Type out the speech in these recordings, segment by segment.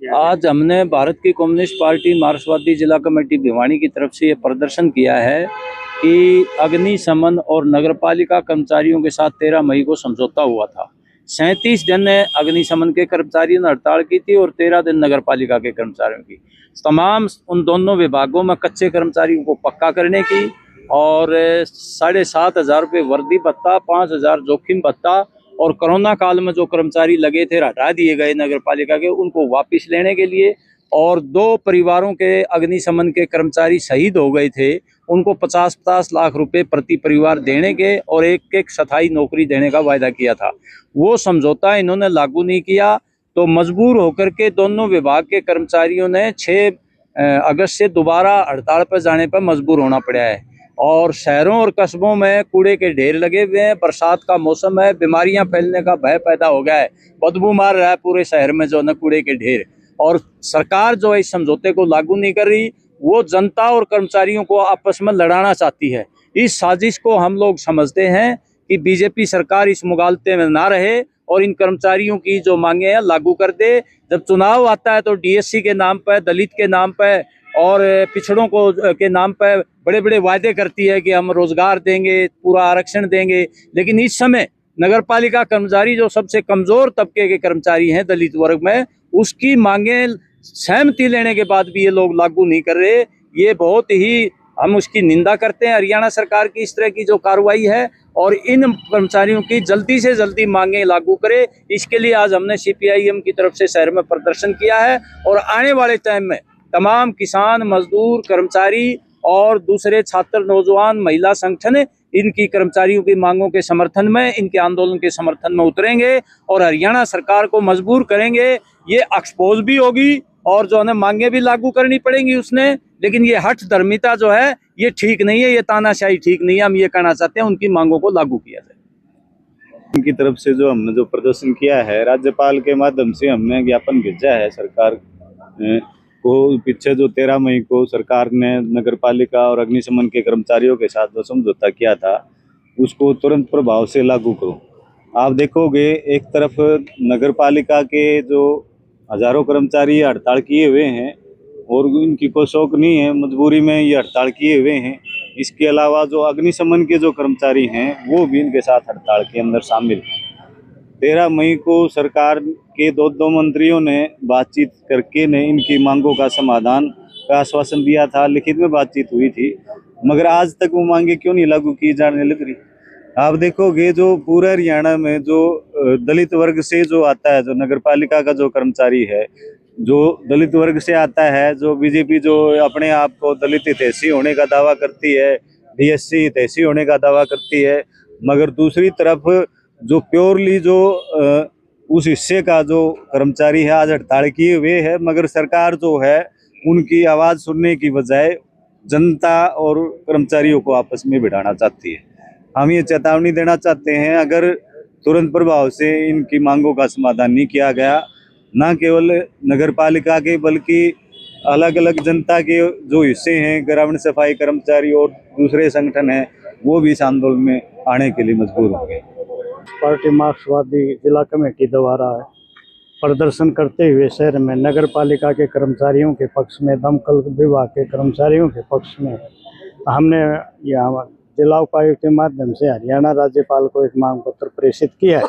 आज हमने भारत की कम्युनिस्ट पार्टी मार्क्सवादी जिला कमेटी भिवानी की तरफ से ये प्रदर्शन किया है कि अग्निशमन और नगरपालिका कर्मचारियों के साथ 13 मई को समझौता हुआ था। 37 दिन अग्निशमन के कर्मचारियों ने हड़ताल की थी और 13 दिन नगरपालिका के कर्मचारियों की। तमाम उन दोनों विभागों में कच्चे कर्मचारियों को पक्का करने की और 7,500 रुपये वर्दी भत्ता, 5,000 जोखिम भत्ता और कोरोना काल में जो कर्मचारी लगे थे हटा दिए गए नगर पालिका के, उनको वापस लेने के लिए, और 2 परिवारों के अग्निशमन के कर्मचारी शहीद हो गए थे, उनको 50-50 लाख रुपए प्रति परिवार देने के और एक स्थायी नौकरी देने का वायदा किया था। वो समझौता इन्होंने लागू नहीं किया, तो मजबूर होकर के दोनों विभाग के कर्मचारियों ने 6 अगस्त से दोबारा हड़ताल पर जाने पर मजबूर होना पड़ा है। और शहरों और कस्बों में कूड़े के ढेर लगे हुए हैं। बरसात का मौसम है, बीमारियां फैलने का भय पैदा हो गया है, बदबू मार रहा है पूरे शहर में जो है कूड़े के ढेर। और सरकार जो है इस समझौते को लागू नहीं कर रही, वो जनता और कर्मचारियों को आपस में लड़ाना चाहती है। इस साजिश को हम लोग समझते हैं कि बीजेपी सरकार इस मुगालते में ना रहे और इन कर्मचारियों की जो मांगे हैं लागू कर दे। जब चुनाव आता है तो डीएससी के नाम पर, दलित के नाम पर और पिछड़ों को के नाम पर बड़े बड़े वायदे करती है कि हम रोजगार देंगे, पूरा आरक्षण देंगे, लेकिन इस समय नगरपालिका कर्मचारी जो सबसे कमजोर तबके के कर्मचारी हैं दलित वर्ग में, उसकी मांगे सहमति लेने के बाद भी ये लोग लागू नहीं कर रहे। ये बहुत ही हम उसकी निंदा करते हैं हरियाणा सरकार की इस तरह की जो कार्रवाई है, और इन कर्मचारियों की जल्दी से जल्दी मांगे लागू करे। इसके लिए आज हमने सीपीआईएम की तरफ से शहर में प्रदर्शन किया है और आने वाले टाइम में तमाम किसान, मजदूर, कर्मचारी और दूसरे छात्र, नौजवान, महिला संगठन इनकी कर्मचारियों की मांगों के समर्थन में, इनके आंदोलन के समर्थन में उतरेंगे और हरियाणा सरकार को मजबूर करेंगे। ये एक्सपोज भी होगी और जो है मांगे भी लागू करनी पड़ेंगी उसने, लेकिन ये हठ धर्मिता जो है ये ठीक नहीं है, ये तानाशाही ठीक नहीं है। हम ये कहना चाहते हैं उनकी मांगों को लागू किया जाए। उनकी तरफ से जो हमने जो प्रदर्शन किया है, राज्यपाल के माध्यम से हमने ज्ञापन भेजा है सरकार को। पीछे जो 13 मई को सरकार ने नगरपालिका और अग्निशमन के कर्मचारियों के साथ जो समझौता किया था उसको तुरंत प्रभाव से लागू करो। आप देखोगे एक तरफ नगरपालिका के जो हजारों कर्मचारी हड़ताल किए हुए हैं और इनकी कोई शौक नहीं है, मजबूरी में ये हड़ताल किए हुए हैं। इसके अलावा जो अग्निशमन के जो कर्मचारी हैं वो भी इनके साथ हड़ताल के अंदर शामिल हैं। 13 मई को सरकार के दो मंत्रियों ने बातचीत करके ने इनकी मांगों का समाधान का आश्वासन दिया था, लिखित में बातचीत हुई थी, मगर आज तक वो मांगे क्यों नहीं लागू की जाने लग रही। आप देखोगे जो पूरे हरियाणा में जो दलित वर्ग से जो आता है, जो नगरपालिका का जो कर्मचारी है, जो दलित वर्ग से आता है, जो बीजेपी जो अपने आप को दलित हितैषी होने का दावा करती है, डीएससी हितैषी होने का दावा करती है, मगर दूसरी तरफ जो प्योरली जो उस हिस्से का जो कर्मचारी है आज हड़ताल किए हुए है, मगर सरकार जो है उनकी आवाज़ सुनने की बजाय जनता और कर्मचारियों को आपस में भिड़ाना चाहती है। हम ये चेतावनी देना चाहते हैं, अगर तुरंत प्रभाव से इनकी मांगों का समाधान नहीं किया गया, न केवल नगरपालिका के बल्कि अलग अलग जनता के जो हिस्से हैं, ग्रामीण सफाई कर्मचारी और दूसरे संगठन हैं, वो भी इस आंदोलन में आने के लिए मजबूर होंगे। पार्टी मार्क्सवादी जिला कमेटी द्वारा प्रदर्शन करते हुए शहर में नगर पालिका के कर्मचारियों के पक्ष में, दमकल विभाग के कर्मचारियों के पक्ष में हमने यहाँ जिला उपायुक्त के माध्यम से हरियाणा राज्यपाल को एक मांग पत्र प्रेषित किया है।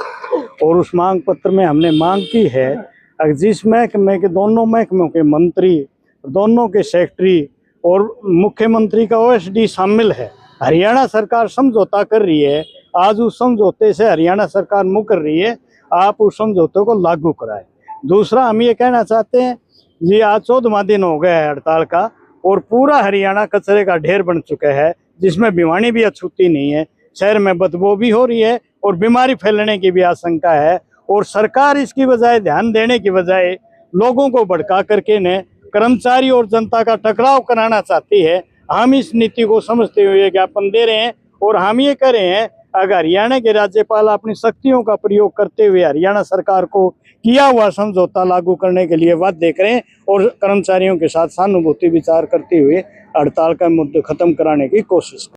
और उस मांग पत्र में हमने मांग की है जिस महकमे के दोनों महकमों के मंत्री, दोनों के सेक्रेटरी और मुख्यमंत्री का ओएसडी शामिल है। हरियाणा सरकार समझौता कर रही है, आज उस समझौते से हरियाणा सरकार मुकर रही है, आप उस समझौते को लागू कराएं। दूसरा हम ये कहना चाहते हैं जी, आज 14वां दिन हो गया है हड़ताल का और पूरा हरियाणा कचरे का ढेर बन चुका है, जिसमें भिवानी भी अछूती नहीं है। शहर में बदबू भी हो रही है और बीमारी फैलने की भी आशंका है, और सरकार इसकी बजाय ध्यान देने की बजाय लोगों को भड़का करके ने कर्मचारी और जनता का टकराव कराना चाहती है। हम इस नीति को समझते हुए ज्ञापन दे रहे हैं और हम ये कह रहे हैं, अगर हरियाणा के राज्यपाल अपनी शक्तियों का प्रयोग करते हुए हरियाणा सरकार को किया हुआ समझौता लागू करने के लिए बाध्य करें और कर्मचारियों के साथ सहानुभूति विचार करते हुए हड़ताल का मुद्दा खत्म कराने की कोशिश करें।